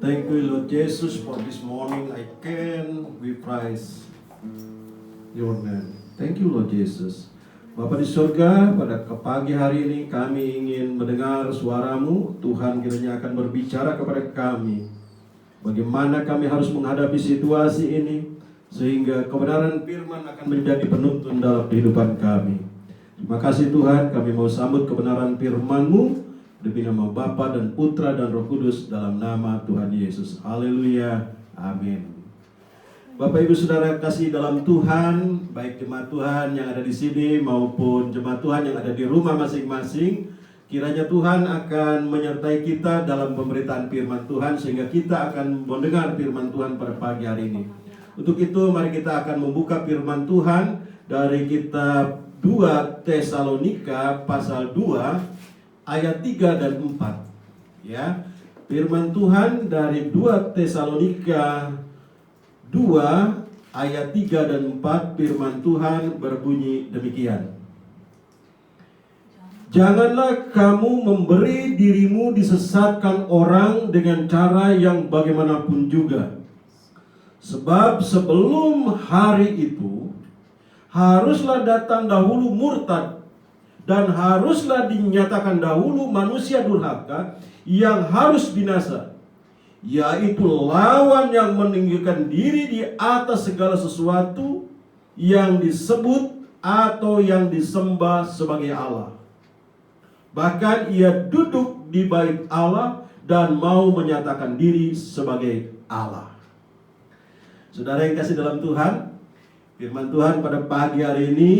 Thank you, Lord Jesus, for this morning. We praise your name. Thank you, Lord Jesus. Bapa di surga, pada pagi hari ini kami ingin mendengar suara-Mu. Tuhan kiranya akan berbicara kepada kami. Bagaimana kami harus menghadapi situasi ini, sehingga kebenaran firman akan menjadi penuntun dalam kehidupan kami. Terima kasih Tuhan, kami mau sambut kebenaran firman-Mu demi nama Bapa dan Putra dan Roh Kudus, dalam nama Tuhan Yesus. Haleluya. Amin. Bapak Ibu Saudara kasih dalam Tuhan, baik jemaat Tuhan yang ada di sini maupun jemaat Tuhan yang ada di rumah masing-masing, kiranya Tuhan akan menyertai kita dalam pemberitaan firman Tuhan sehingga kita akan mendengar firman Tuhan pada pagi hari ini. Untuk itu mari kita akan membuka firman Tuhan dari kitab 2 Tesalonika pasal 2 ayat 3 dan 4. Ya. Firman Tuhan dari 2 Tesalonika 2 ayat 3 dan 4, firman Tuhan berbunyi demikian. Janganlah kamu memberi dirimu disesatkan orang dengan cara yang bagaimanapun juga. Sebab sebelum hari itu haruslah datang dahulu murtad, dan haruslah dinyatakan dahulu manusia durhaka yang harus binasa, yaitu lawan yang meninggikan diri di atas segala sesuatu yang disebut atau yang disembah sebagai Allah. Bahkan ia duduk di bait Allah dan mau menyatakan diri sebagai Allah. Saudara yang kasih dalam Tuhan, firman Tuhan pada pagi hari ini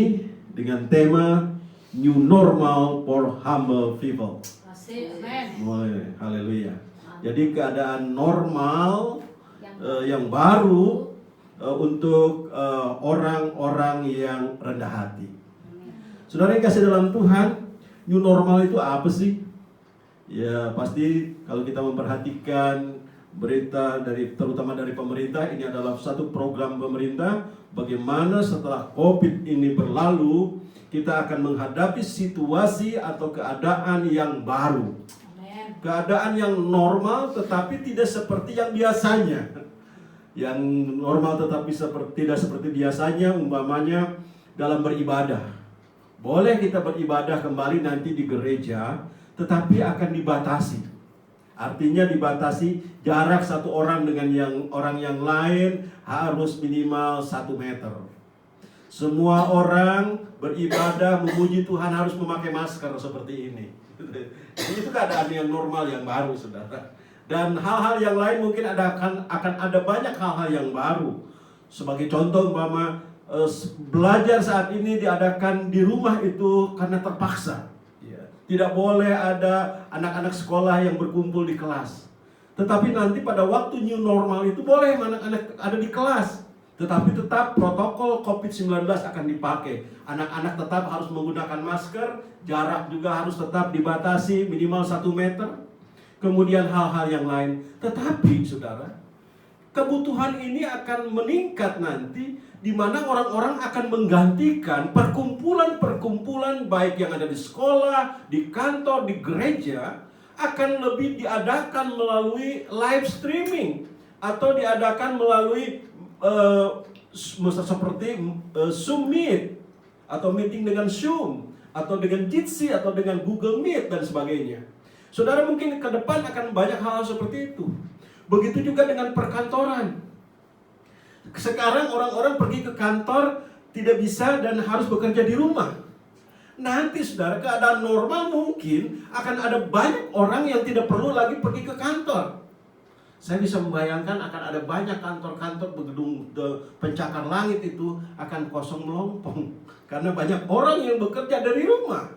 dengan tema New Normal for Humble People. Amen. Haleluya. Jadi keadaan normal yang baru untuk orang-orang yang rendah hati. Saudara yang kasih dalam Tuhan, new normal itu apa sih? Ya pasti kalau kita memperhatikan berita terutama dari pemerintah, ini adalah satu program pemerintah bagaimana setelah COVID ini berlalu kita akan menghadapi situasi atau keadaan yang baru. Keadaan yang normal tetapi tidak seperti yang biasanya. Yang normal tetapi tidak seperti biasanya, umpamanya dalam beribadah. Boleh kita beribadah kembali nanti di gereja, tetapi akan dibatasi. Artinya dibatasi jarak satu orang dengan orang yang lain harus minimal 1 meter. Semua orang beribadah memuji Tuhan harus memakai masker seperti ini. Itu keadaan yang normal yang baru, saudara. Dan hal-hal yang lain mungkin akan ada banyak hal-hal yang baru. Sebagai contoh, umpama belajar saat ini diadakan di rumah itu karena terpaksa. Tidak boleh ada anak-anak sekolah yang berkumpul di kelas. Tetapi nanti pada waktu new normal itu boleh anak-anak ada di kelas. Tetapi tetap protokol COVID-19 akan dipakai. Anak-anak tetap harus menggunakan masker, jarak juga harus tetap dibatasi minimal 1 meter. Kemudian hal-hal yang lain. Tetapi saudara, kebutuhan ini akan meningkat nanti, di mana orang-orang akan menggantikan perkumpulan-perkumpulan baik yang ada di sekolah, di kantor, di gereja, akan lebih diadakan melalui live streaming atau diadakan melalui seperti Zoom Meet atau meeting dengan Zoom atau dengan Jitsi atau dengan Google Meet dan sebagainya. Saudara, mungkin ke depan akan banyak hal seperti itu. Begitu juga dengan perkantoran. Sekarang orang-orang pergi ke kantor tidak bisa dan harus bekerja di rumah. Nanti saudara, keadaan normal mungkin akan ada banyak orang yang tidak perlu lagi pergi ke kantor. Saya bisa membayangkan akan ada banyak kantor-kantor gedung pencakar langit itu akan kosong melompong. Karena banyak orang yang bekerja dari rumah.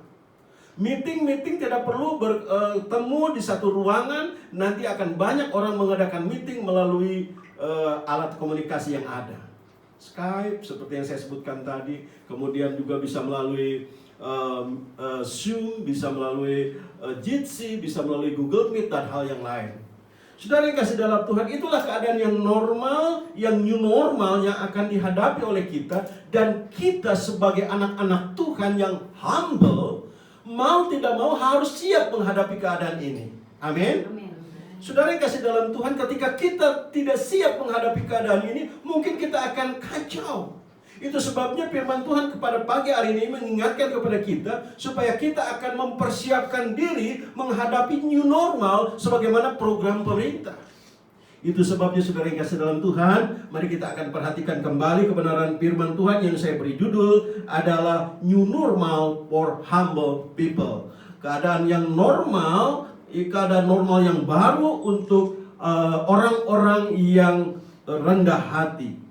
Meeting tidak perlu bertemu di satu ruangan. Nanti akan banyak orang mengadakan meeting melalui alat komunikasi yang ada. Skype seperti yang saya sebutkan tadi. Kemudian juga bisa melalui Zoom, bisa melalui Jitsi, bisa melalui Google Meet dan hal yang lain. Saudara yang kasih dalam Tuhan, itulah keadaan yang normal, yang new normal yang akan dihadapi oleh kita. Dan kita sebagai anak-anak Tuhan yang humble, mau tidak mau harus siap menghadapi keadaan ini. Amin. Saudara yang kasih dalam Tuhan, ketika kita tidak siap menghadapi keadaan ini, mungkin kita akan kacau. Itu sebabnya firman Tuhan kepada pagi hari ini mengingatkan kepada kita supaya kita akan mempersiapkan diri menghadapi new normal sebagaimana program pemerintah. Itu sebabnya saudara yang kasih dalam Tuhan, mari kita akan perhatikan kembali kebenaran firman Tuhan yang saya beri judul adalah New Normal for Humble People. Keadaan yang normal, keadaan normal yang baru untuk orang-orang yang rendah hati.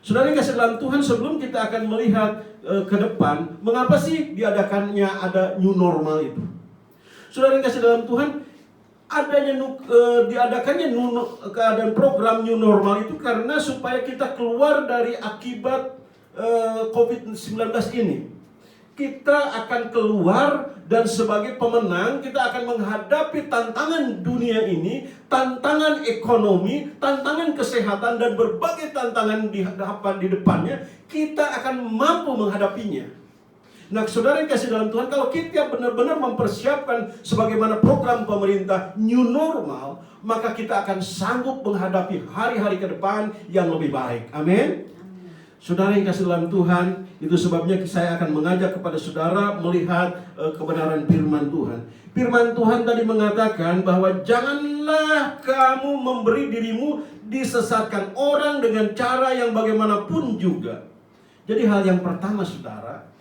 Saudara yang kasih dalam Tuhan, sebelum kita akan melihat ke depan, mengapa sih diadakannya ada new normal itu? Saudara yang kasih dalam Tuhan, diadakannya keadaan program new normal itu karena supaya kita keluar dari akibat COVID-19 ini. Kita akan keluar dan sebagai pemenang kita akan menghadapi tantangan dunia ini, tantangan ekonomi, tantangan kesehatan dan berbagai tantangan di depannya, kita akan mampu menghadapinya. Nah, saudara yang kasih dalam Tuhan, kalau kita benar-benar mempersiapkan sebagaimana program pemerintah new normal, maka kita akan sanggup menghadapi hari-hari ke depan yang lebih baik. Amin. Saudara yang kasih dalam Tuhan, itu sebabnya saya akan mengajak kepada saudara melihat kebenaran firman Tuhan. Firman Tuhan tadi mengatakan bahwa janganlah kamu memberi dirimu disesatkan orang dengan cara yang bagaimanapun juga. Jadi hal yang pertama saudara,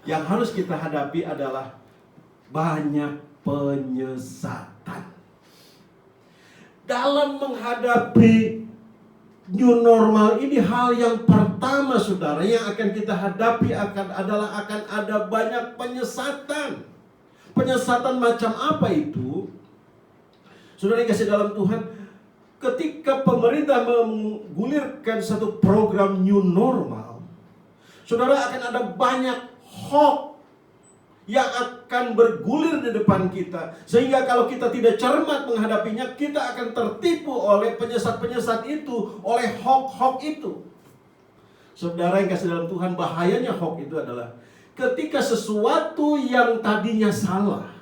yang harus kita hadapi adalah banyak penyesatan. Dalam menghadapi new normal ini, hal yang pertama saudara yang akan kita hadapi akan ada banyak penyesatan. Penyesatan macam apa itu? Saudara yang kasih dalam Tuhan, ketika pemerintah menggulirkan satu program new normal, saudara akan ada banyak hoax yang akan bergulir di depan kita, sehingga kalau kita tidak cermat menghadapinya, kita akan tertipu oleh penyesat-penyesat itu, oleh hoax-hoax itu. Saudara yang kasih dalam Tuhan, bahayanya hoax itu adalah ketika sesuatu yang tadinya salah,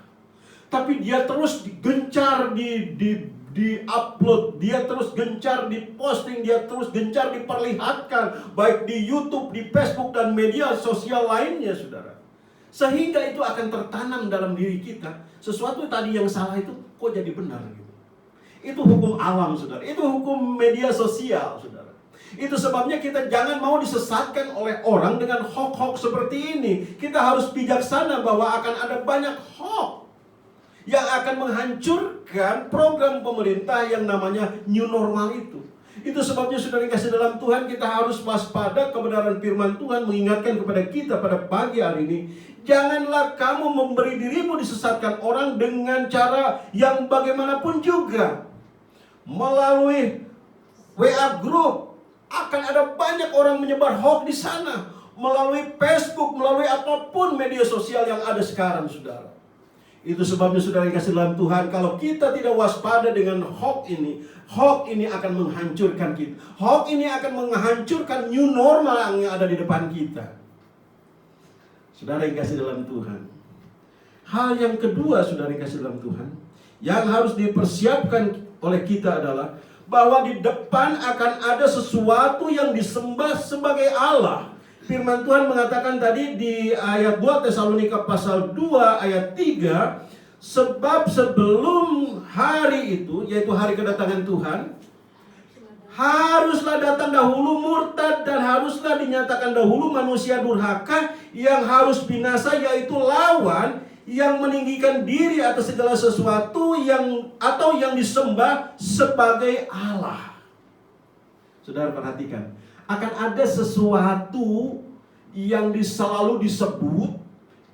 tapi dia terus gencar di upload, dia terus gencar di posting, dia terus gencar diperlihatkan baik di YouTube, di Facebook dan media sosial lainnya saudara. Sehingga itu akan tertanam dalam diri kita, sesuatu tadi yang salah itu kok jadi benar gitu. Itu hukum alam saudara, itu hukum media sosial saudara. Itu sebabnya kita jangan mau disesatkan oleh orang dengan hoax-hoax seperti ini. Kita harus bijaksana bahwa akan ada banyak hoax yang akan menghancurkan program pemerintah yang namanya new normal itu. Itu sebabnya saudara yang kasih dalam Tuhan, kita harus waspada kebenaran firman Tuhan mengingatkan kepada kita pada pagi hari ini. Janganlah kamu memberi dirimu disesatkan orang dengan cara yang bagaimanapun juga. Melalui WA group akan ada banyak orang menyebar hoax di sana. Melalui Facebook, melalui apapun media sosial yang ada sekarang saudara. Itu sebabnya saudara yang kasih dalam Tuhan, kalau kita tidak waspada dengan hoax ini akan menghancurkan kita. Hoax ini akan menghancurkan new normal yang ada di depan kita. Saudara yang kasih dalam Tuhan, hal yang kedua saudara yang kasih dalam Tuhan, yang harus dipersiapkan oleh kita adalah bahwa di depan akan ada sesuatu yang disembah sebagai Allah. Firman Tuhan mengatakan tadi di ayat 2 Tesalonika pasal 2 ayat 3, sebab sebelum hari itu, yaitu hari kedatangan Tuhan, haruslah datang dahulu murtad dan haruslah dinyatakan dahulu manusia durhaka yang harus binasa, yaitu lawan yang meninggikan diri atas segala sesuatu yang disembah sebagai Allah. Saudara perhatikan, akan ada sesuatu yang selalu disebut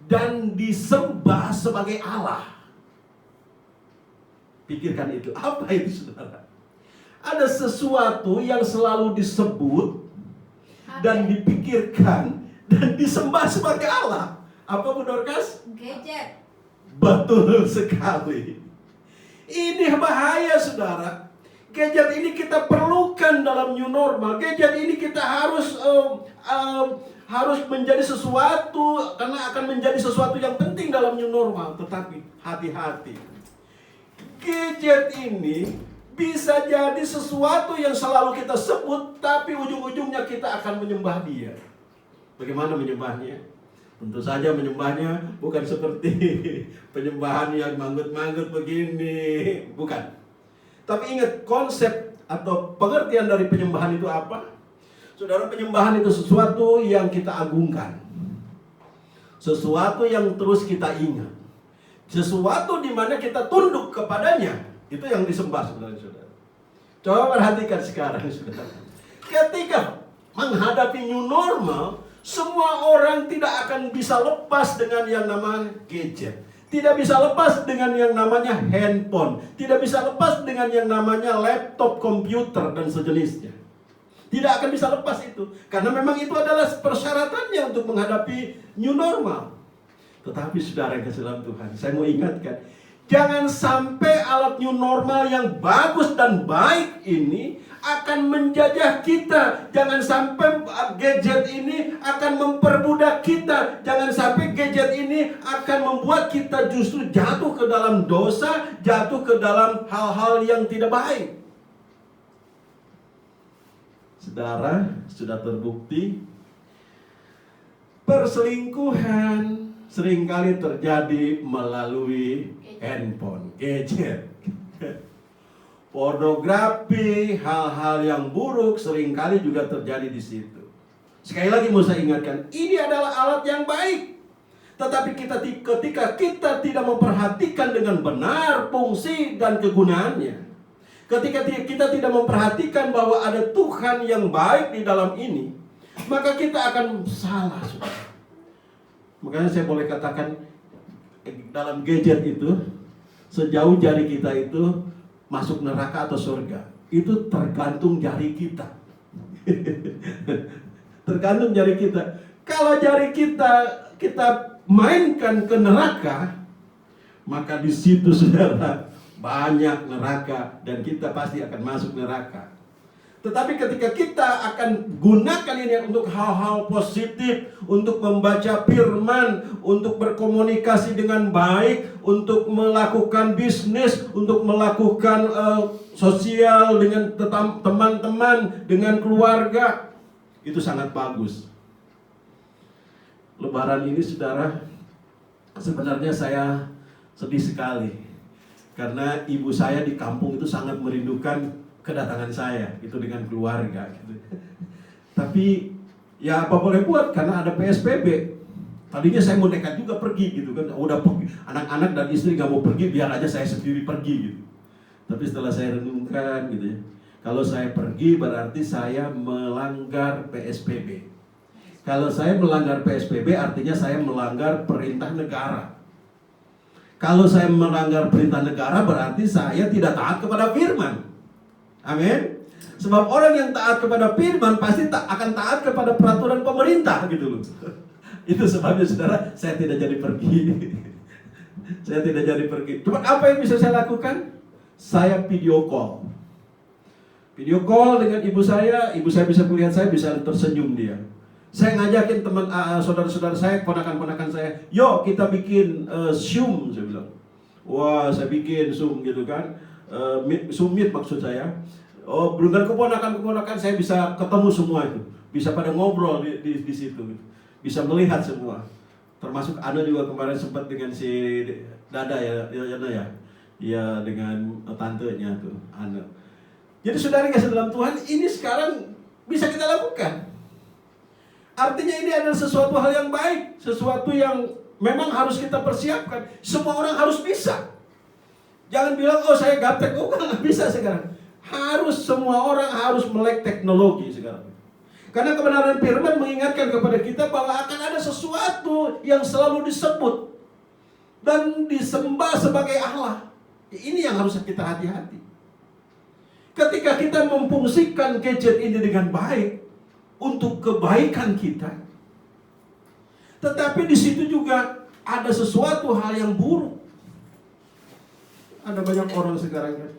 dan disembah sebagai Allah. Pikirkan itu, apa itu saudara? Ada sesuatu yang selalu disebut dan dipikirkan dan disembah sebagai Allah. Apa Bu Dorcas? Gadget. Betul sekali. Ini bahaya saudara. Gadget ini kita perlukan dalam new normal. Gadget ini kita harus menjadi sesuatu, karena akan menjadi sesuatu yang penting dalam new normal. Tetapi hati-hati. Gadget ini Bisa jadi sesuatu yang selalu kita sebut, tapi ujung-ujungnya kita akan menyembah dia. Bagaimana menyembahnya? Tentu saja menyembahnya bukan seperti penyembahan yang manggut-manggut begini. Bukan. Tapi ingat, konsep atau pengertian dari penyembahan itu apa? Saudara, penyembahan itu sesuatu yang kita agungkan, sesuatu yang terus kita ingat, sesuatu di mana kita tunduk kepadanya. Itu yang disembah, saudara-saudara. Coba perhatikan sekarang, saudara. Ketika menghadapi new normal, semua orang tidak akan bisa lepas dengan yang namanya gadget. Tidak bisa lepas dengan yang namanya handphone. Tidak bisa lepas dengan yang namanya laptop, komputer, dan sejenisnya. Tidak akan bisa lepas itu. Karena memang itu adalah persyaratannya untuk menghadapi new normal. Tetapi saudara yang kasih dalam Tuhan, saya mau ingatkan, jangan sampai alat new normal yang bagus dan baik ini akan menjajah kita. Jangan sampai gadget ini akan memperbudak kita. Jangan sampai gadget ini akan membuat kita justru jatuh ke dalam dosa, jatuh ke dalam hal-hal yang tidak baik. Saudara, sudah terbukti perselingkuhan seringkali terjadi melalui handphone, gadget. Pornografi, hal-hal yang buruk seringkali juga terjadi di situ. Sekali lagi mau saya ingatkan, ini adalah alat yang baik. Tetapi ketika kita tidak memperhatikan dengan benar fungsi dan kegunaannya, ketika kita tidak memperhatikan bahwa ada Tuhan yang baik di dalam ini, maka kita akan salah, saudara. Makanya saya boleh katakan, dalam gadget itu, sejauh jari kita itu masuk neraka atau surga, itu tergantung jari kita. Tergantung jari kita. Kalau jari kita mainkan ke neraka, maka di situ, saudara, banyak neraka dan kita pasti akan masuk neraka. Tetapi ketika kita akan gunakan ini untuk hal-hal positif, untuk membaca firman, untuk berkomunikasi dengan baik, untuk melakukan bisnis, untuk melakukan sosial dengan teman-teman, dengan keluarga, itu sangat bagus. Lebaran ini, saudara, sebenarnya saya sedih sekali. Karena ibu saya di kampung itu sangat merindukan kedatangan saya, itu dengan keluarga gitu. Tapi ya apa boleh buat, karena ada PSBB. Tadinya saya mau nekat juga pergi gitu kan, udah pergi, anak-anak dan istri gak mau pergi, biar aja saya sendiri pergi gitu. Tapi setelah saya renungkan gitu ya, kalau saya pergi berarti saya melanggar PSBB. Kalau saya melanggar PSBB artinya saya melanggar perintah negara. Kalau saya melanggar perintah negara berarti saya tidak taat kepada firman. Amin. Sebab orang yang taat kepada firman pasti akan taat kepada peraturan pemerintah gitu loh. Itu sebabnya, saudara, saya tidak jadi pergi. Saya tidak jadi pergi. Cuma apa yang bisa saya lakukan? Saya video call. Video call dengan ibu saya bisa melihat saya, bisa tersenyum dia. Saya ngajakin teman saudara-saudara saya, ponakan-ponakan saya, yuk kita bikin Zoom, saya bilang. Wah, saya bikin Zoom gitu kan, Zoom Meet maksud saya. Oh, dengan keponakan-keponakan saya bisa ketemu semua itu, bisa pada ngobrol di situ, bisa melihat semua. Termasuk Ana juga kemarin sempat dengan si Dada ya dengan tantenya tuh Ana. Jadi saudara kasih dalam Tuhan, ini sekarang bisa kita lakukan. Artinya ini adalah sesuatu hal yang baik, sesuatu yang memang harus kita persiapkan. Semua orang harus bisa. Jangan bilang, oh saya gaptek, oh nggak bisa sekarang. Semua orang harus melek teknologi sekarang. Karena kebenaran firman mengingatkan kepada kita bahwa akan ada sesuatu yang selalu disebut dan disembah sebagai Allah. Ini yang harus kita hati-hati. Ketika kita memfungsikan gadget ini dengan baik, untuk kebaikan kita, tetapi di situ juga ada sesuatu hal yang buruk. Ada banyak orang sekarang kan,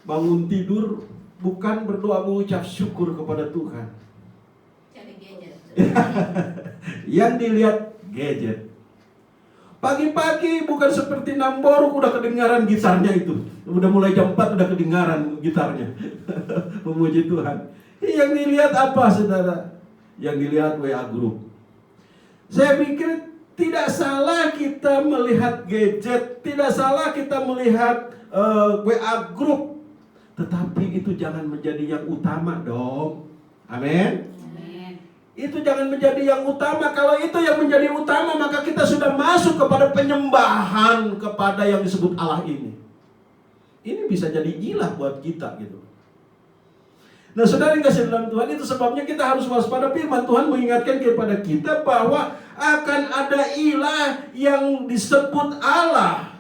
bangun tidur bukan berdoa mengucap syukur kepada Tuhan. Yang dilihat gadget. Pagi-pagi bukan seperti Namboruk udah kedengaran gitarnya itu. Udah mulai jam 4 udah kedengaran gitarnya. Memuji Tuhan. Yang dilihat apa saudara? Yang dilihat WA Group. Saya pikir tidak salah kita melihat gadget, tidak salah kita melihat WA Group. Tetapi itu jangan menjadi yang utama dong. Amin. Itu jangan menjadi yang utama. Kalau itu yang menjadi utama, maka kita sudah masuk kepada penyembahan kepada yang disebut Allah ini. Ini bisa jadi ilah buat kita gitu. Nah saudara yang kasih dalam Tuhan, itu sebabnya kita harus waspada. Firman Tuhan mengingatkan kepada kita bahwa akan ada ilah yang disebut Allah.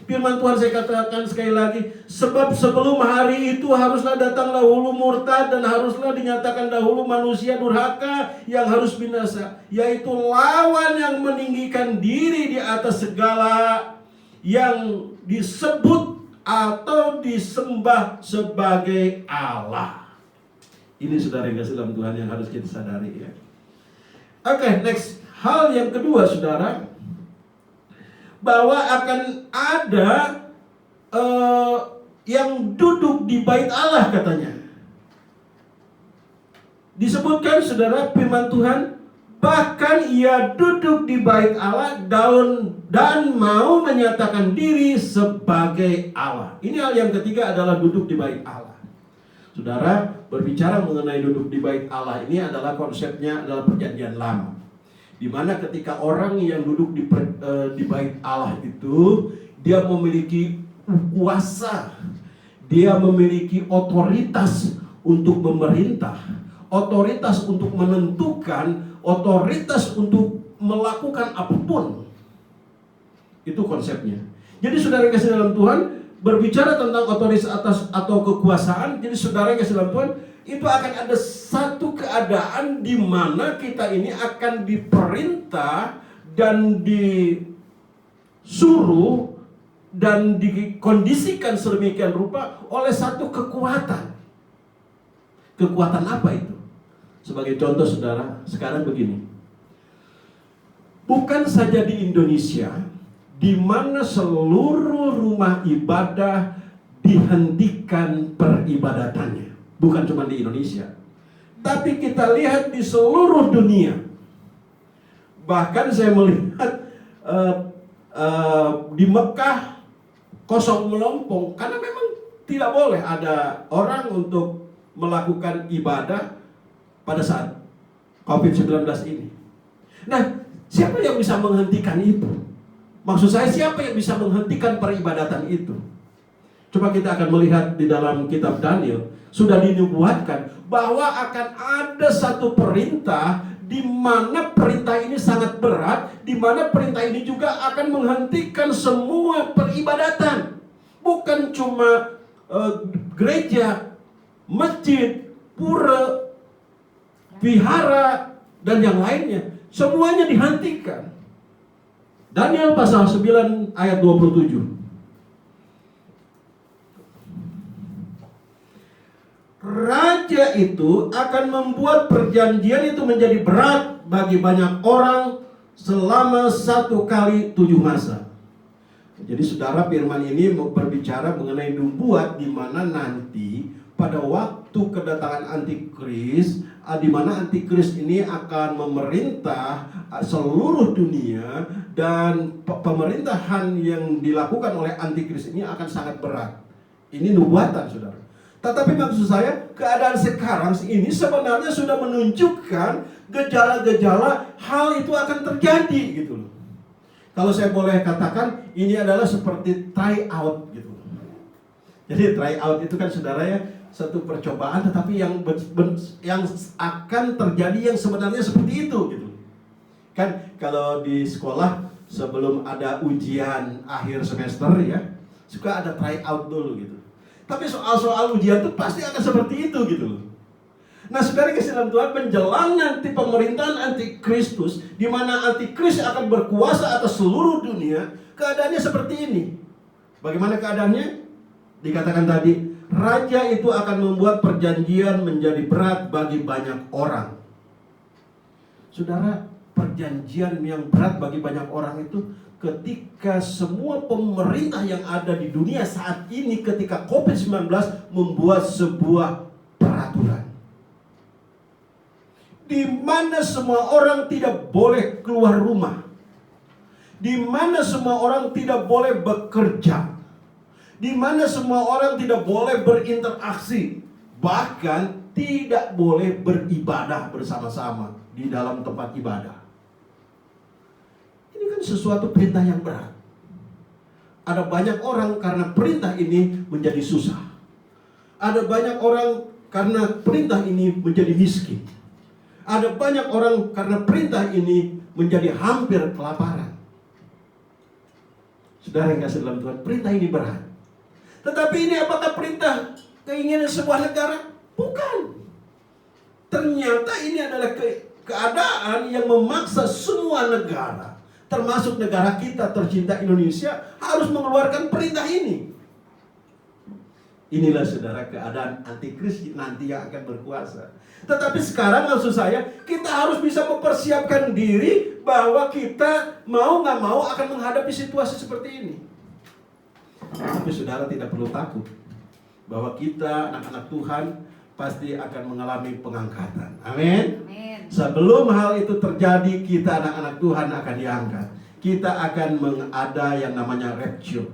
Firman Tuhan saya katakan sekali lagi, sebab sebelum hari itu haruslah datang dahulu murtad, dan haruslah dinyatakan dahulu manusia durhaka yang harus binasa, yaitu lawan yang meninggikan diri di atas segala yang disebut atau disembah sebagai Allah. Ini saudara yang kasih dalam Tuhan yang harus kita sadari ya. Oke, next. Hal yang kedua saudara, bahwa akan ada yang duduk di bait Allah katanya. Disebutkan saudara firman Tuhan, bahkan ia duduk di bait Allah dan mau menyatakan diri sebagai Allah. Ini hal yang ketiga adalah duduk di bait Allah. Saudara, berbicara mengenai duduk di bait Allah ini adalah konsepnya adalah perjanjian lama. Di mana ketika orang yang duduk di bait Allah itu, dia memiliki kuasa, dia memiliki otoritas untuk memerintah, otoritas untuk menentukan, otoritas untuk melakukan apapun. Itu konsepnya. Jadi saudara yang kasih dalam Tuhan, berbicara tentang otoritas atas atau kekuasaan, jadi saudara yang kasih dalam Tuhan, itu akan ada satu keadaan di mana kita ini akan diperintah dan disuruh dan dikondisikan sedemikian rupa oleh satu kekuatan. Kekuatan apa itu? Sebagai contoh saudara, sekarang begini. Bukan saja di Indonesia, di mana seluruh rumah ibadah dihentikan peribadatannya. Bukan cuma di Indonesia, tapi kita lihat di seluruh dunia. Bahkan saya melihat di Mekah kosong melompong, karena memang tidak boleh ada orang untuk melakukan ibadah pada saat COVID-19 ini. Nah, siapa yang bisa menghentikan itu? Maksud saya, siapa yang bisa menghentikan peribadatan itu? Coba kita akan melihat di dalam kitab Daniel. Sudah dinubuatkan bahwa akan ada satu perintah di mana perintah ini sangat berat, di mana perintah ini juga akan menghentikan semua peribadatan. Bukan cuma gereja, masjid, pura, vihara, dan yang lainnya. Semuanya dihentikan. Daniel pasal 9 ayat 27. Raja itu akan membuat perjanjian itu menjadi berat bagi banyak orang selama 1 kali 7 masa. Jadi saudara, firman ini berbicara mengenai nubuat di mana nanti pada waktu kedatangan antikris, di mana antikris ini akan memerintah seluruh dunia, dan pemerintahan yang dilakukan oleh antikris ini akan sangat berat. Ini nubuatan saudara. Tetapi maksud saya, keadaan sekarang ini sebenarnya sudah menunjukkan gejala-gejala hal itu akan terjadi gitu loh. Kalau saya boleh katakan, ini adalah seperti try out gitu. Jadi try out itu kan saudara ya, satu percobaan, tetapi yang akan terjadi yang sebenarnya seperti itu gitu. Kan kalau di sekolah sebelum ada ujian akhir semester ya, suka ada try out dulu gitu. Tapi soal-soal ujian itu pasti akan seperti itu gitu loh. Nah saudara kasih dalam Tuhan, menjelang nanti pemerintahan antikristus, di mana antikris akan berkuasa atas seluruh dunia, keadaannya seperti ini. Bagaimana keadaannya? Dikatakan tadi, raja itu akan membuat perjanjian menjadi berat bagi banyak orang. Saudara, perjanjian yang berat bagi banyak orang itu ketika semua pemerintah yang ada di dunia saat ini ketika COVID-19 membuat sebuah peraturan di mana semua orang tidak boleh keluar rumah, di mana semua orang tidak boleh bekerja, di mana semua orang tidak boleh berinteraksi, bahkan tidak boleh beribadah bersama-sama di dalam tempat ibadah. Ini kan sesuatu perintah yang berat. Ada banyak orang karena perintah ini menjadi susah. Ada banyak orang karena perintah ini menjadi miskin. Ada banyak orang karena perintah ini menjadi hampir kelaparan. Saudara yang kasih dalam Tuhan, perintah ini berat. Tetapi ini apakah perintah keinginan sebuah negara? Bukan. Ternyata ini adalah keadaan yang memaksa semua negara, termasuk negara kita tercinta Indonesia, harus mengeluarkan perintah ini. Inilah saudara keadaan antikris nanti yang akan berkuasa. Tetapi sekarang maksud saya, kita harus bisa mempersiapkan diri bahwa kita mau gak mau akan menghadapi situasi seperti ini. Tapi saudara tidak perlu takut bahwa kita anak-anak Tuhan pasti akan mengalami pengangkatan. Amin. Sebelum hal itu terjadi, kita anak-anak Tuhan akan diangkat. Kita akan ada yang namanya rapture.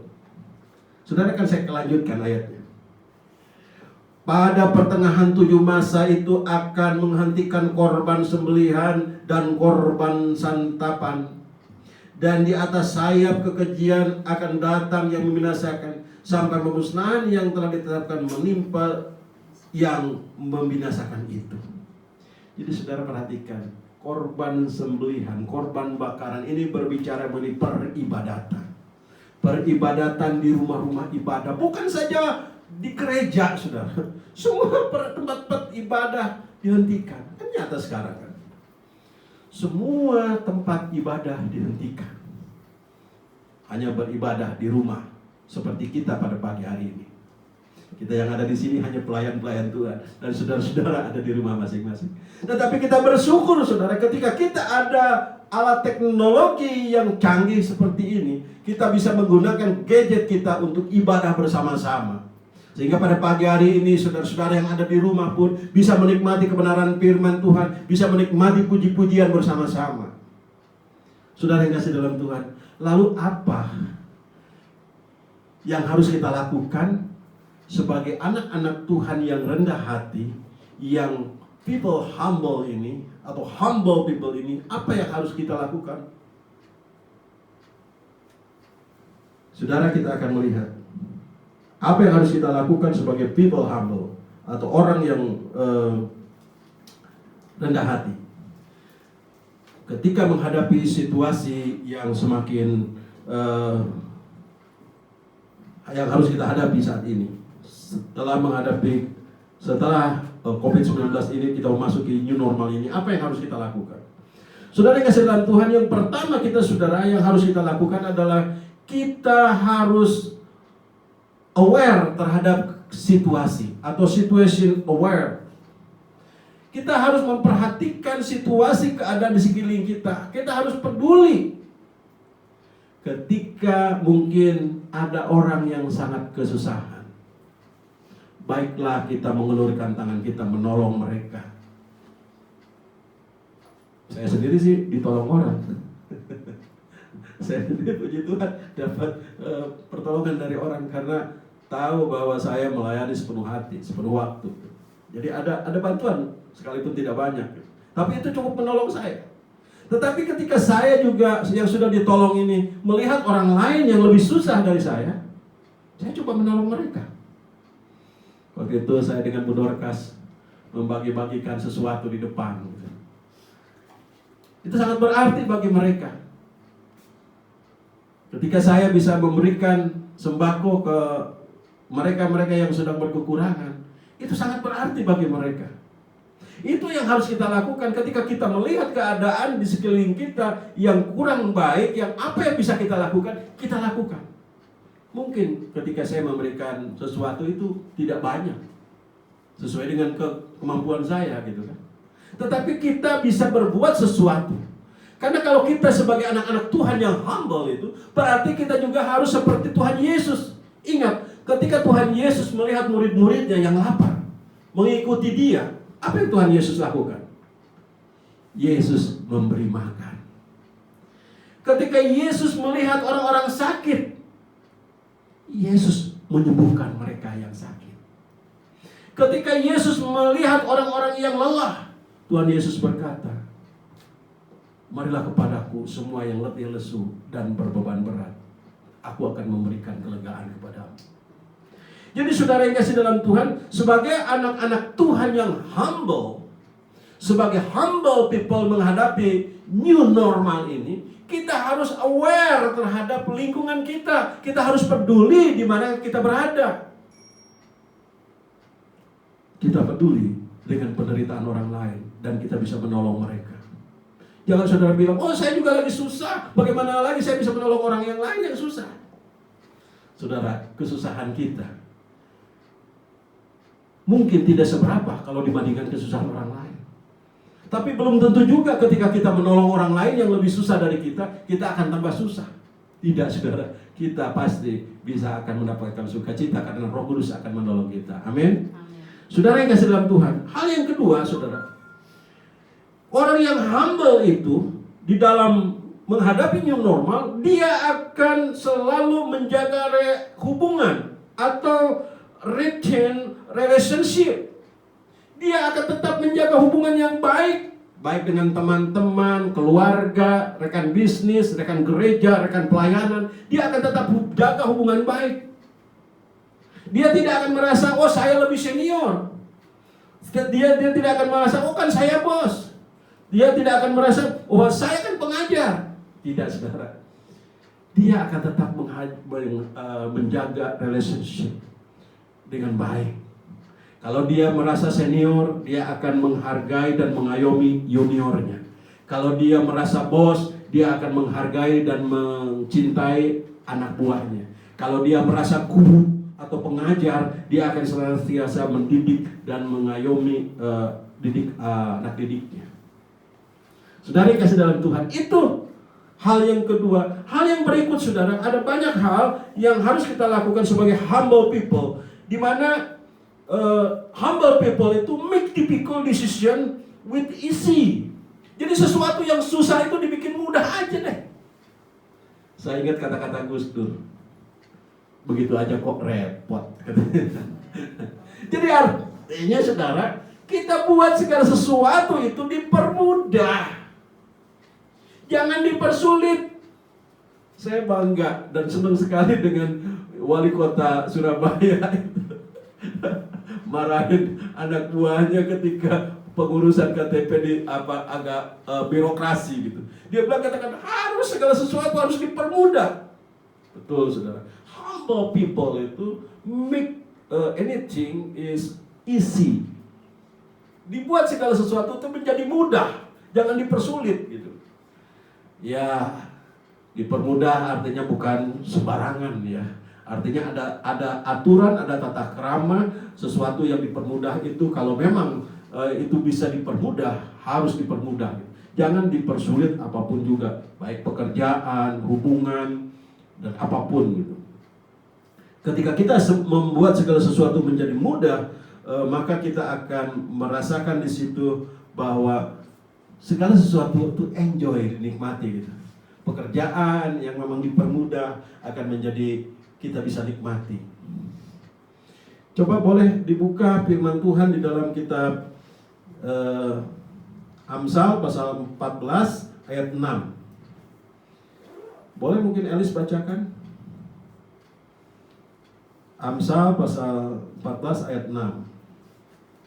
Saudara, kan saya lanjutkan ayatnya. Pada pertengahan 7 masa itu akan menghentikan korban sembelihan dan korban santapan. Dan di atas sayap kekejian akan datang yang membinasakan, sampai pemusnahan yang telah ditetapkan menimpa yang membinasakan itu. Jadi saudara perhatikan, korban sembelihan, korban bakaran ini berbicara mengenai peribadatan. Peribadatan di rumah-rumah ibadah, bukan saja di gereja, saudara. Semua tempat ibadah dihentikan. Kan nyata sekarang kan. Semua tempat ibadah dihentikan. Hanya beribadah di rumah, seperti kita pada pagi hari ini. Kita yang ada di sini hanya pelayan-pelayan Tuhan, dan saudara-saudara ada di rumah masing-masing. Tetapi kita bersyukur saudara, ketika kita ada alat teknologi yang canggih seperti ini, kita bisa menggunakan gadget kita untuk ibadah bersama-sama. Sehingga pada pagi hari ini saudara-saudara yang ada di rumah pun bisa menikmati kebenaran firman Tuhan, bisa menikmati puji-pujian bersama-sama. Saudara yang kasih dalam Tuhan, lalu apa yang harus kita lakukan sebagai anak-anak Tuhan yang rendah hati, yang people humble ini, atau humble people ini? Apa yang harus kita lakukan? Saudara, kita akan melihat apa yang harus kita lakukan sebagai people humble, atau orang yang rendah hati ketika menghadapi situasi yang semakin yang harus kita hadapi saat ini. Setelah COVID-19 ini kita memasuki new normal ini, apa yang harus kita lakukan? Saudara yang kasih dalam Tuhan, yang pertama saudara yang harus kita lakukan adalah kita harus aware terhadap situasi, atau situation aware. Kita harus memperhatikan situasi keadaan di sekeliling kita. Kita harus peduli ketika mungkin ada orang yang sangat kesusahan. Baiklah kita mengulurkan tangan kita menolong mereka. Saya sendiri sih ditolong orang. Saya sendiri puji Tuhan dapat pertolongan dari orang karena tahu bahwa saya melayani sepenuh hati, sepenuh waktu. Jadi ada bantuan sekalipun tidak banyak, tapi itu cukup menolong saya. Tetapi ketika saya juga yang sudah ditolong ini melihat orang lain yang lebih susah dari saya coba menolong mereka. Waktu itu saya dengan Bu Dorcas membagi-bagikan sesuatu di depan. Itu sangat berarti bagi mereka. Ketika saya bisa memberikan sembako ke mereka-mereka yang sedang berkekurangan, itu sangat berarti bagi mereka. Itu yang harus kita lakukan ketika kita melihat keadaan di sekeliling kita yang kurang baik, yang apa yang bisa kita lakukan, kita lakukan. Mungkin ketika saya memberikan sesuatu itu tidak banyak, sesuai dengan kemampuan saya gitu kan. Tetapi kita bisa berbuat sesuatu. Karena kalau kita sebagai anak-anak Tuhan yang humble itu, berarti kita juga harus seperti Tuhan Yesus. Ingat, ketika Tuhan Yesus melihat murid-muridnya yang lapar, mengikuti dia, apa yang Tuhan Yesus lakukan? Yesus memberi makan. Ketika Yesus melihat orang-orang sakit, Yesus menyembuhkan mereka yang sakit. Ketika Yesus melihat orang-orang yang lelah, Tuhan Yesus berkata, marilah kepadaku semua yang letih lesu dan berbeban berat, aku akan memberikan kelegaan kepadamu. Jadi saudara yang kasih dalam Tuhan, sebagai anak-anak Tuhan yang humble, sebagai humble people menghadapi new normal ini, kita harus aware terhadap lingkungan kita. Kita harus peduli di mana kita berada. Kita peduli dengan penderitaan orang lain dan kita bisa menolong mereka. Jangan saudara bilang, oh saya juga lagi susah, bagaimana lagi saya bisa menolong orang yang lain yang susah. Saudara, kesusahan kita mungkin tidak seberapa kalau dibandingkan kesusahan orang lain. Tapi belum tentu juga ketika kita menolong orang lain yang lebih susah dari kita akan tambah susah. Tidak saudara, kita pasti bisa akan mendapatkan sukacita karena Roh Kudus akan menolong kita. Amin. Saudara yang kasih dalam Tuhan, hal yang kedua saudara, orang yang humble itu di dalam menghadapi new normal, dia akan selalu menjaga hubungan atau retain relationship. Dia akan tetap menjaga hubungan yang baik, baik dengan teman-teman, keluarga, rekan bisnis, rekan gereja, rekan pelayanan. Dia akan tetap jaga hubungan baik. Dia tidak akan merasa, oh saya lebih senior. Dia tidak akan merasa, oh kan saya bos. Dia tidak akan merasa, oh saya kan pengajar. Tidak saudara. Dia akan tetap menjaga relationship dengan baik. Kalau dia merasa senior, dia akan menghargai dan mengayomi juniornya. Kalau dia merasa bos, dia akan menghargai dan mencintai anak buahnya. Kalau dia merasa guru atau pengajar, dia akan senantiasa mendidik dan mengayomi anak didiknya. Saudara yang kasih dalam Tuhan, itu hal yang kedua. Hal yang berikut saudara, ada banyak hal yang harus kita lakukan sebagai humble people, di mana humble people itu make difficult decision with easy. Jadi sesuatu yang susah itu dibikin mudah aja deh. Saya ingat kata-kata Gus Dur, begitu aja kok repot. Jadi artinya saudara, kita buat segala sesuatu itu dipermudah, jangan dipersulit. Saya bangga dan senang sekali dengan wali kota Surabaya itu. Marahin anak buahnya ketika pengurusan KTP di agak birokrasi gitu. Dia bilang katakan harus segala sesuatu harus dipermudah. Betul saudara. Humble people itu make anything is easy. Dibuat segala sesuatu itu menjadi mudah, jangan dipersulit gitu. Ya, dipermudah artinya bukan sembarangan ya. Artinya ada aturan, ada tata krama, sesuatu yang dipermudah itu kalau memang itu bisa dipermudah, harus dipermudah. Jangan dipersulit apapun juga, baik pekerjaan, hubungan, dan apapun gitu. Ketika kita membuat segala sesuatu menjadi mudah, maka kita akan merasakan di situ bahwa segala sesuatu itu enjoy, dinikmati gitu. Pekerjaan yang memang dipermudah akan menjadi kita bisa nikmati. Coba boleh dibuka firman Tuhan di dalam kitab Amsal pasal 14 ayat 6. Boleh mungkin Elis bacakan? Amsal pasal 14 ayat 6.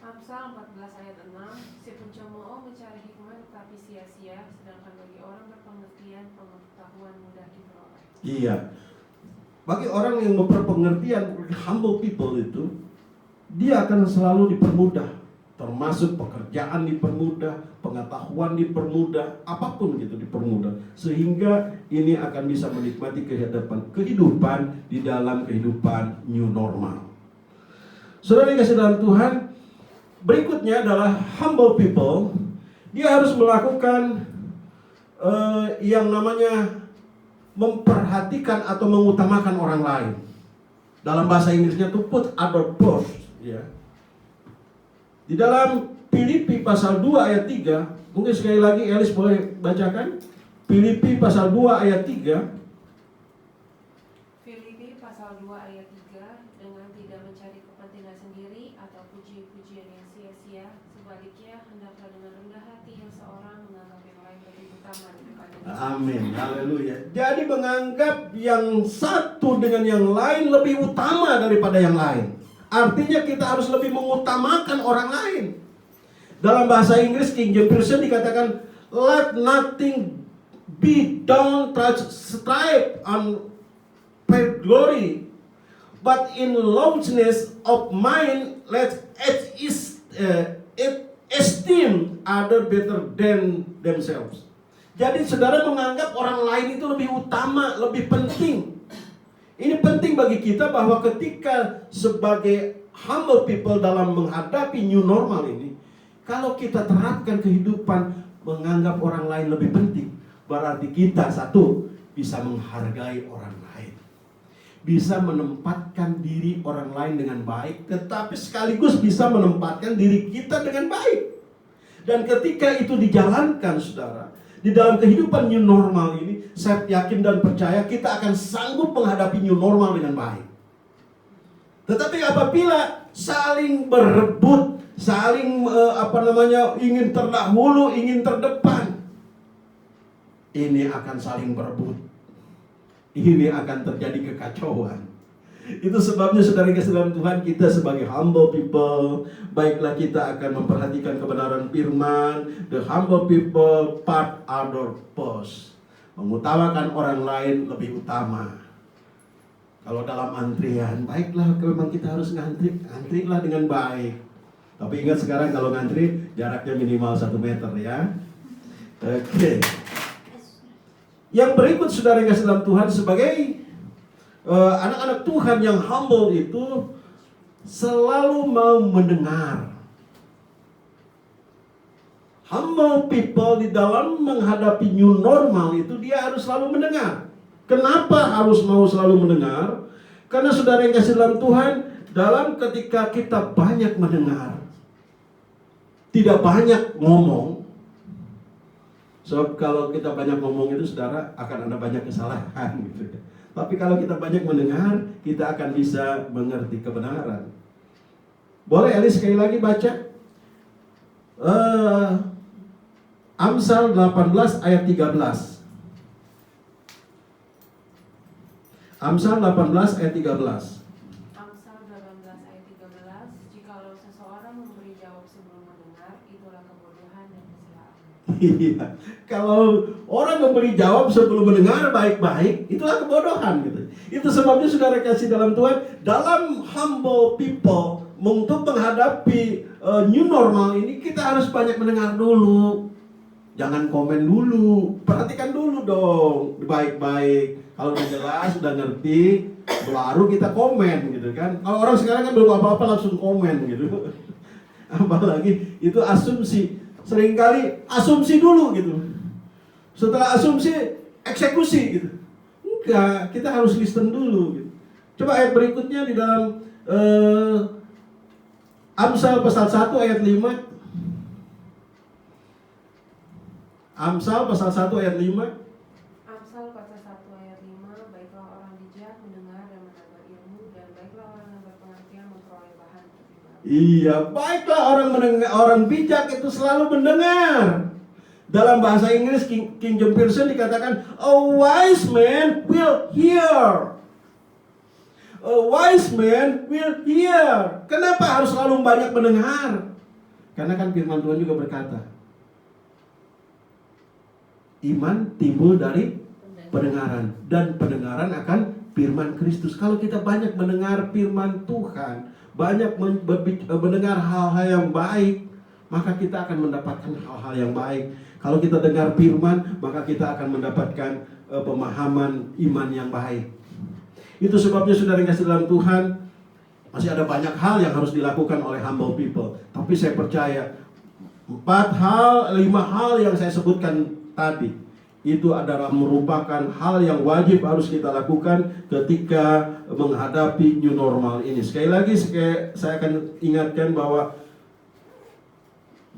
Amsal 14 ayat 6. Si pencemooh mencari hikmah tetapi sia-sia, sedangkan bagi orang berpengertian pengetahuan mudah diperoleh. Iya. Bagi orang yang berpengertian, humble people itu, dia akan selalu dipermudah. Termasuk pekerjaan dipermudah, pengetahuan dipermudah, apapun gitu dipermudah. Sehingga ini akan bisa menikmati kehidupan di dalam kehidupan new normal. Saudara yang kasih dalam Tuhan, berikutnya adalah humble people. Dia harus melakukan yang namanya memperhatikan atau mengutamakan orang lain. Dalam bahasa Inggrisnya itu put other first, ya. Di dalam Filipi pasal 2 ayat 3, mungkin sekali lagi Elis boleh bacakan. Filipi pasal 2 ayat 3. Filipi pasal 2 ayat 3, dengan tidak mencari kepentingan sendiri atau puji-pujian yang sia-sia, sebaliknya hendaklah dengan rendah hati yang seorang menganggap yang lain lebih utama daripada diri. Amin, haleluya. Jadi menganggap yang satu dengan yang lain lebih utama daripada yang lain. Artinya kita harus lebih mengutamakan orang lain. Dalam bahasa Inggris King James Version dikatakan, let nothing be done to strive on glory, but in lowliness of mind let esteem other better than themselves. Jadi saudara menganggap orang lain itu lebih utama, lebih penting. Ini penting bagi kita bahwa ketika sebagai humble people dalam menghadapi new normal ini, kalau kita terapkan kehidupan menganggap orang lain lebih penting, berarti kita satu bisa menghargai orang lain, bisa menempatkan diri orang lain dengan baik, tetapi sekaligus bisa menempatkan diri kita dengan baik. Dan ketika itu dijalankan, saudara, di dalam kehidupan new normal ini, saya yakin dan percaya kita akan sanggup menghadapi new normal dengan baik. Tetapi apabila saling berebut, saling ingin terdahulu, ingin terdepan, ini akan saling berebut. Ini akan terjadi kekacauan. Itu sebabnya saudara kasih dalam Tuhan, kita sebagai humble people, baiklah kita akan memperhatikan kebenaran firman. The humble people part other first. Mengutamakan orang lain lebih utama. Kalau dalam antrian, baiklah memang kita harus ngantrilah dengan baik. Tapi ingat sekarang kalau ngantri jaraknya minimal 1 meter ya. Oke. Yang berikut saudara kasih dalam Tuhan, sebagai anak-anak Tuhan yang humble itu selalu mau mendengar. Humble people di dalam menghadapi new normal itu dia harus selalu mendengar. Kenapa harus mau selalu mendengar? Karena saudara yang kasih dalam Tuhan, dalam ketika kita banyak mendengar, tidak banyak ngomong. Sebab kalau kita banyak ngomong itu saudara akan ada banyak kesalahan gitu. Tapi kalau kita banyak mendengar, kita akan bisa mengerti kebenaran. Boleh Elis sekali lagi baca? Amsal 18 ayat 13. Amsal 18 ayat 13. Amsal 18 ayat 13, jikalau seseorang memberi jawab sebelum mendengar, itulah kebodohan dan keselaan. Iya, kalau orang memberi jawab sebelum mendengar baik-baik, itulah kebodohan gitu. Itu sebabnya saudara kasih dalam Tuhan, dalam humble people, untuk menghadapi new normal ini, kita harus banyak mendengar dulu. Jangan komen dulu, perhatikan dulu dong, baik-baik. Kalau udah jelas, udah ngerti, baru kita komen gitu kan. Kalau orang sekarang kan belum apa-apa langsung komen gitu. Apalagi itu asumsi. Seringkali asumsi dulu gitu. Setelah asumsi, eksekusi gitu. Enggak, kita harus listen dulu gitu. Coba ayat berikutnya di dalam Amsal pasal 1 ayat 5. Amsal pasal 1 ayat 5. Amsal pasal 1 ayat 5, baiklah orang bijak mendengar dan menambah ilmu, dan baiklah orang yang berpengertian memperoleh bahan pertimbangan. Iya, baiklah orang bijak itu selalu mendengar. Dalam bahasa Inggris King James Version dikatakan, a wise man will hear. A wise man will hear. Kenapa harus selalu banyak mendengar? Karena kan firman Tuhan juga berkata, iman timbul dari pendengaran, dan pendengaran akan firman Kristus. Kalau kita banyak mendengar firman Tuhan, banyak mendengar hal-hal yang baik, maka kita akan mendapatkan hal-hal yang baik. Kalau kita dengar firman, maka kita akan mendapatkan pemahaman iman yang baik. Itu sebabnya saudara yang kasih dalam Tuhan, masih ada banyak hal yang harus dilakukan oleh humble people. Tapi saya percaya 5 hal yang saya sebutkan tadi, Itu adalah merupakan hal yang wajib harus kita lakukan ketika menghadapi new normal ini. Sekali lagi saya akan ingatkan bahwa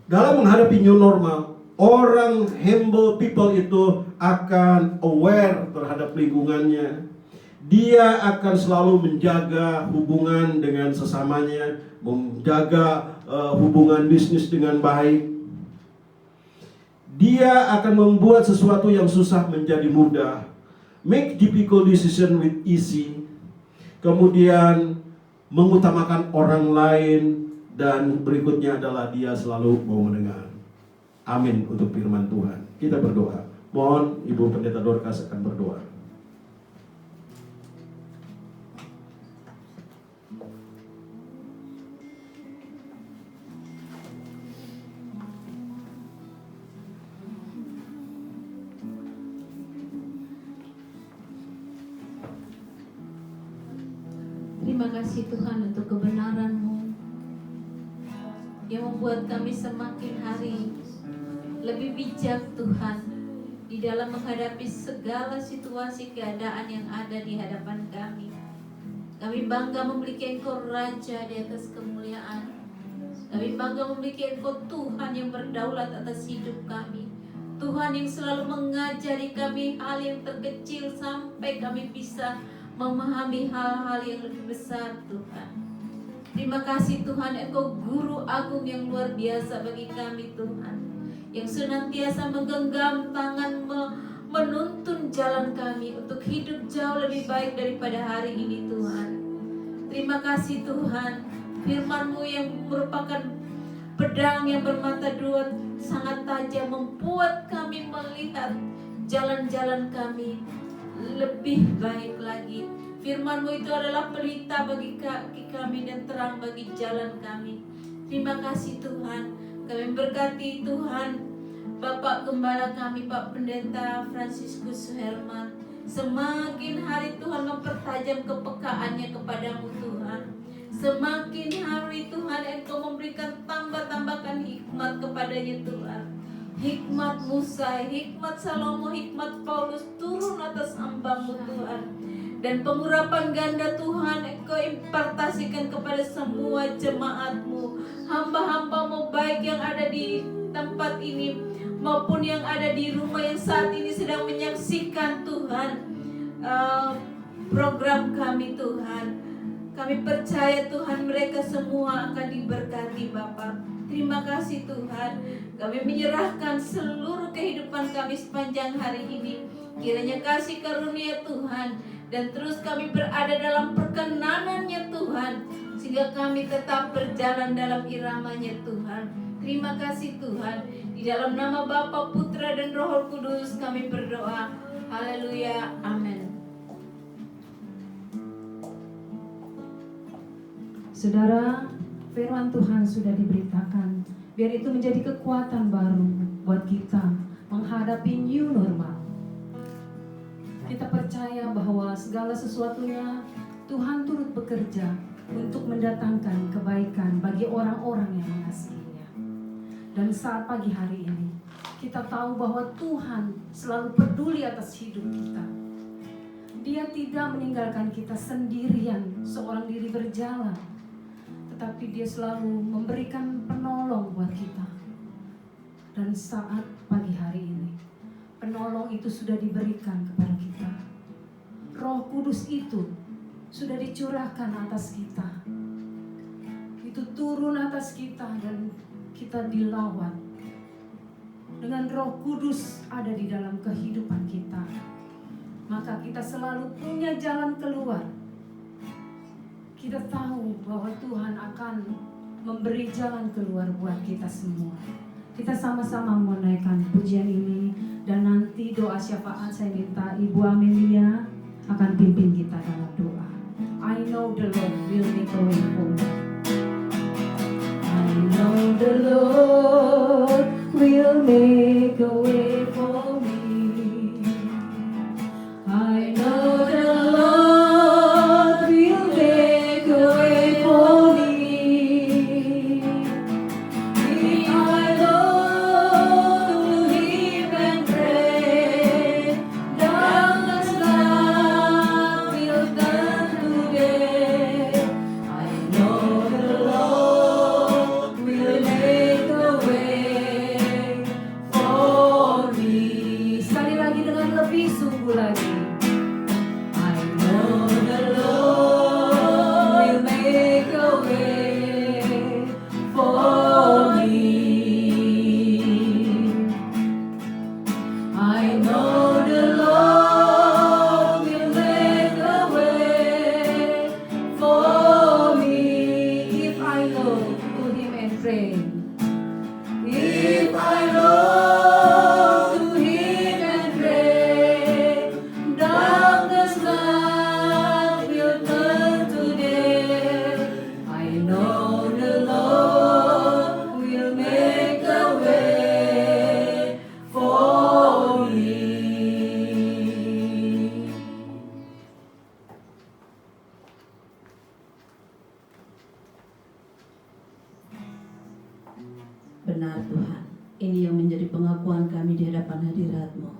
dalam menghadapi new normal, orang humble people itu akan aware terhadap lingkungannya. Dia akan selalu menjaga hubungan dengan sesamanya, menjaga hubungan bisnis dengan baik. Dia akan membuat sesuatu yang susah menjadi mudah, make difficult decision with easy, kemudian mengutamakan orang lain, dan berikutnya adalah dia selalu mau mendengar. Amin untuk firman Tuhan. Kita berdoa. Mohon Ibu Pendeta Dorcas akan berdoa. Terima kasih Tuhan untuk kebenaran-Mu yang membuat kami semakin hari lebih bijak Tuhan di dalam menghadapi segala situasi keadaan yang ada di hadapan kami. Kami bangga memiliki Engkau Raja di atas kemuliaan. Kami bangga memiliki Engkau Tuhan yang berdaulat atas hidup kami. Tuhan yang selalu mengajari kami hal yang terkecil sampai kami bisa memahami hal-hal yang lebih besar Tuhan. Terima kasih Tuhan, Engkau Guru Agung yang luar biasa bagi kami Tuhan, yang senantiasa menggenggam tangan menuntun jalan kami untuk hidup jauh lebih baik daripada hari ini Tuhan. Terima kasih Tuhan, firman-Mu yang merupakan pedang yang bermata dua sangat tajam membuat kami melihat jalan-jalan kami lebih baik lagi. Firman-Mu itu adalah pelita bagi kaki kami dan terang bagi jalan kami. Terima kasih Tuhan. Kami berkati Tuhan Bapak Gembala kami, Pak Pendeta Fransiskus Herman. Semakin hari Tuhan mempertajam kepekaannya kepadamu Tuhan. Semakin hari Tuhan Engkau memberikan tambahkan hikmat kepadanya Tuhan. Hikmat Musa, hikmat Salomo, hikmat Paulus turun atas hamba-Mu Tuhan. Dan pengurapan ganda Tuhan Engkau impartasikan kepada semua jemaat-Mu, hamba-hamba-Mu baik yang ada di tempat ini maupun yang ada di rumah yang saat ini sedang menyaksikan Tuhan program kami Tuhan. Kami percaya Tuhan mereka semua akan diberkati Bapa. Terima kasih Tuhan. Kami menyerahkan seluruh kehidupan kami sepanjang hari ini. Kiranya kasih karunia Tuhan dan terus kami berada dalam perkenanan-Nya Tuhan, sehingga kami tetap berjalan dalam iramanya Tuhan. Terima kasih Tuhan. Di dalam nama Bapa, Putra dan Roh Kudus kami berdoa. Haleluya. Amin. Saudara, firman Tuhan sudah diberitakan. Biar itu menjadi kekuatan baru buat kita menghadapi new normal. Kita percaya bahwa segala sesuatunya Tuhan turut bekerja untuk mendatangkan kebaikan bagi orang-orang yang mengasihinya. Dan saat pagi hari ini, kita tahu bahwa Tuhan selalu peduli atas hidup kita. Dia tidak meninggalkan kita sendirian, seorang diri berjalan. Tetapi dia selalu memberikan penolong buat kita. Dan saat pagi hari ini, penolong itu sudah diberikan kepada kita. Roh Kudus itu sudah dicurahkan atas kita. Itu turun atas kita dan kita dilawat. Dengan Roh Kudus ada di dalam kehidupan kita, maka kita selalu punya jalan keluar. Kita tahu bahwa Tuhan akan memberi jalan keluar buat kita semua. Kita sama-sama menaikkan pujian ini, dan nanti doa syafaat saya minta Ibu Amelia akan pimpin kita dalam doa. I know the Lord will make a way for me. I know the Lord will make a way for me. I know the Lord will make a way for me. If I go to Him and pray, benar Tuhan. Ini yang menjadi pengakuan kami di hadapan hadirat-Mu.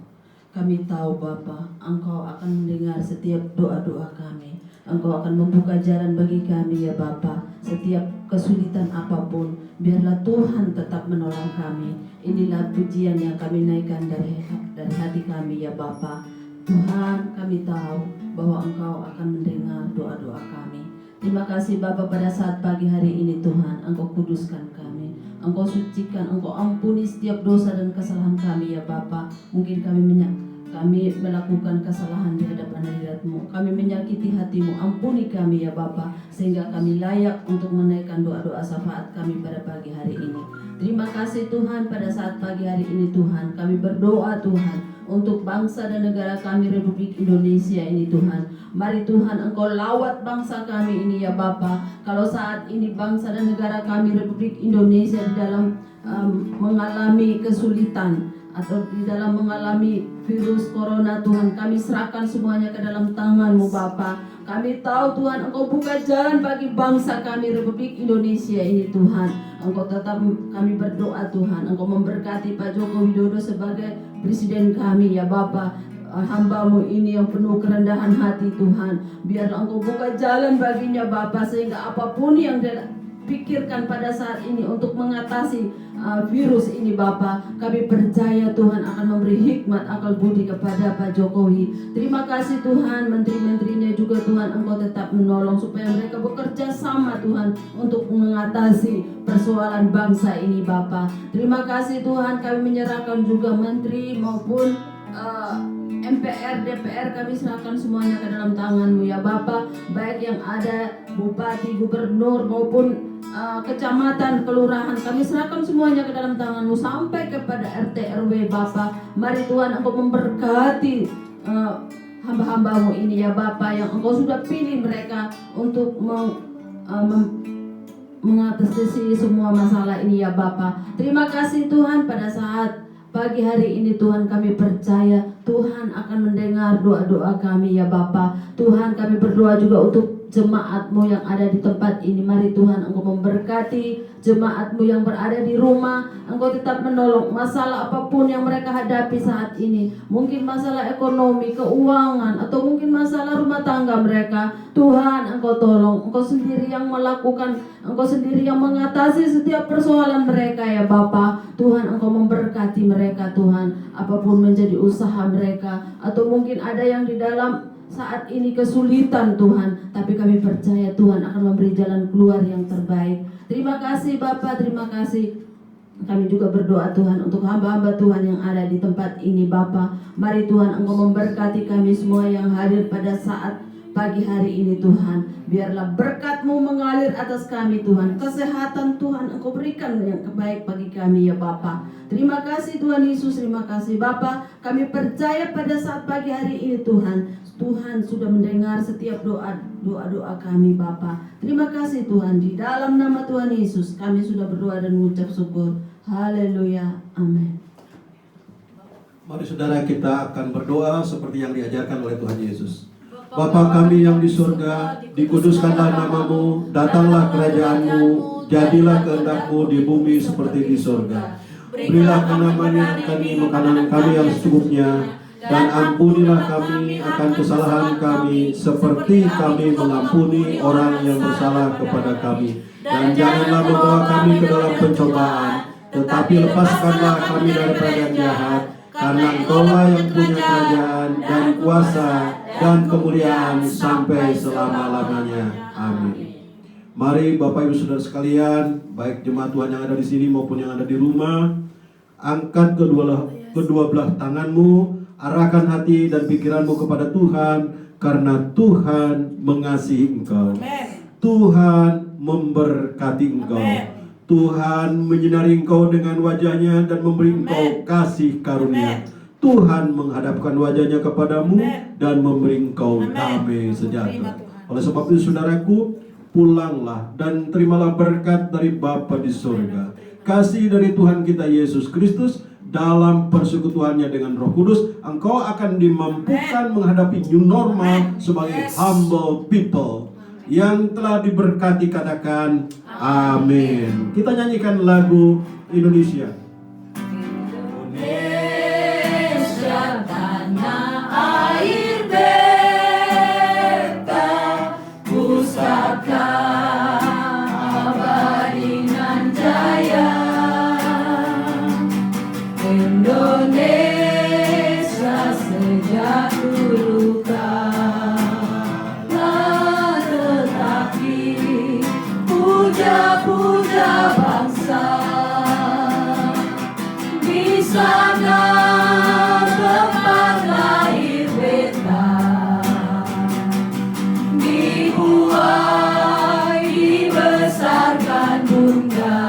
Kami tahu Bapa, Engkau akan mendengar setiap doa-doa kami. Engkau akan membuka jalan bagi kami ya Bapa. Setiap kesulitan apapun, biarlah Tuhan tetap menolong kami. Inilah pujian yang kami naikkan dari hati kami ya Bapa. Tuhan, kami tahu bahwa Engkau akan mendengar doa-doa kami. Terima kasih Bapa, pada saat pagi hari ini Tuhan, Engkau kuduskan kami, Engkau sucikan, Engkau ampuni setiap dosa dan kesalahan kami ya Bapa. Mungkin kami melakukan kesalahan di hadapan hadirat-Mu, kami menyakiti hati-Mu, ampuni kami ya Bapa, sehingga kami layak untuk menaikkan doa-doa syafaat kami pada pagi hari ini. Terima kasih Tuhan, pada saat pagi hari ini Tuhan, kami berdoa Tuhan untuk bangsa dan negara kami Republik Indonesia ini Tuhan. Mari Tuhan, Engkau lawat bangsa kami ini ya Bapa. Kalau saat ini bangsa dan negara kami Republik Indonesia di dalam mengalami kesulitan atau di dalam mengalami virus corona Tuhan, kami serahkan semuanya ke dalam tangan-Mu Bapa. Kami tahu Tuhan, Engkau buka jalan bagi bangsa kami Republik Indonesia ini Tuhan. Engkau tetap, kami berdoa Tuhan, Engkau memberkati Pak Joko Widodo sebagai Presiden kami ya Bapa. Hamba-Mu ini yang penuh kerendahan hati Tuhan, biarlah Engkau buka jalan baginya Bapa, sehingga apapun yang dia pikirkan pada saat ini untuk mengatasi virus ini Bapa, kami percaya Tuhan akan memberi hikmat akal budi kepada Pak Jokowi. Terima kasih Tuhan, menteri-menterinya juga Tuhan, Engkau tetap menolong supaya mereka bekerja sama Tuhan untuk mengatasi persoalan bangsa ini Bapa. Terima kasih Tuhan, kami menyerahkan juga menteri maupun MPR, DPR, kami serahkan semuanya ke dalam tangan-Mu ya Bapa. Baik yang ada bupati, gubernur maupun kecamatan, kelurahan, kami serahkan semuanya ke dalam tangan-Mu sampai kepada RT RW Bapa. Mari Tuhan, Engkau memberkati hamba-hamba-Mu ini ya Bapa, yang Engkau sudah pilih mereka untuk mengatasi semua masalah ini ya Bapa. Terima kasih Tuhan, pada saat pagi hari ini Tuhan, kami percaya Tuhan akan mendengar doa-doa kami ya Bapa. Tuhan, kami berdoa juga untuk jemaat-Mu yang ada di tempat ini. Mari Tuhan, Engkau memberkati jemaat-Mu yang berada di rumah. Engkau tetap menolong masalah apapun yang mereka hadapi saat ini. Mungkin masalah ekonomi, keuangan, atau mungkin masalah rumah tangga mereka. Tuhan, Engkau tolong. Engkau sendiri yang melakukan, Engkau sendiri yang mengatasi setiap persoalan mereka ya Bapa. Tuhan, Engkau memberkati mereka Tuhan, apapun menjadi usaha mereka, atau mungkin ada yang di dalam saat ini kesulitan Tuhan, tapi kami percaya Tuhan akan memberi jalan keluar yang terbaik. Terima kasih Bapa, terima kasih. Kami juga berdoa Tuhan untuk hamba-hamba Tuhan yang ada di tempat ini Bapa. Mari Tuhan, Engkau memberkati kami semua yang hadir pada saat pagi hari ini Tuhan. Biarlah berkat-Mu mengalir atas kami Tuhan. Kesehatan Tuhan Engkau berikan yang terbaik bagi kami ya Bapa. Terima kasih Tuhan Yesus, terima kasih Bapa. Kami percaya pada saat pagi hari ini Tuhan, Tuhan sudah mendengar setiap doa kami Bapa. Terima kasih Tuhan, di dalam nama Tuhan Yesus kami sudah berdoa dan mengucap syukur. Haleluya, amin. Mari saudara, kita akan berdoa seperti yang diajarkan oleh Tuhan Yesus. Bapa kami yang di surga, dikuduskanlah nama-Mu, datanglah kerajaan-Mu, jadilah kehendak-Mu di bumi seperti di surga. Berilah kami makanan kami yang secukupnya, dan ampunilah kami akan kesalahan kami, seperti kami mengampuni orang yang bersalah kepada kami. Dan janganlah membawa kami ke dalam pencobaan, tetapi lepaskanlah kami daripada yang jahat, karena Engkau-lah yang punya kerajaan dan kuasa dan kemuliaan sampai selama-lamanya. Amin. Mari Bapak Ibu Saudara sekalian, baik jemaat Tuhan yang ada di sini maupun yang ada di rumah, angkat kedua belah tanganmu, arahkan hati dan pikiranmu kepada Tuhan, karena Tuhan mengasihi engkau. Tuhan memberkati engkau. Tuhan menyinari engkau dengan wajahnya dan memberi engkau kasih karunia. Tuhan menghadapkan wajahnya kepadamu dan memberi engkau damai sejahtera. Oleh sebab itu saudaraku, pulanglah dan terimalah berkat dari Bapa di surga. Kasih dari Tuhan kita Yesus Kristus dalam persekutuannya dengan Roh Kudus, engkau akan dimampukan menghadapi new normal sebagai humble people. Yang telah diberkati katakan amin. Kita nyanyikan lagu Indonesia. Indonesia tanah air beta, pusaka abadi nan jaya. Indonesia sejak dulu kala, tetapi puja-puja bangsa. Di sana tempat lahir beta, dibuai dibesarkan bunda,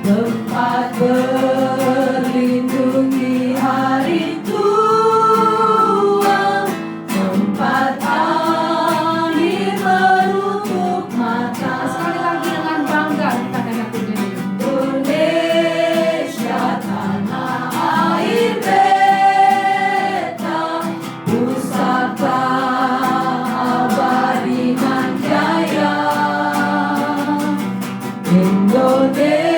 tempat berlindung di hari tua, tempat air menutup mata. Sekali lagi dengan bangga kita akan berdiri. Indonesia tanah air beta, pusaka abadi nan jaya. Indonesia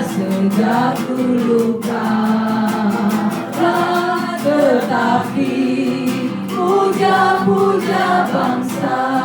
sejak dulu kala, tetapi puja-puja bangsa.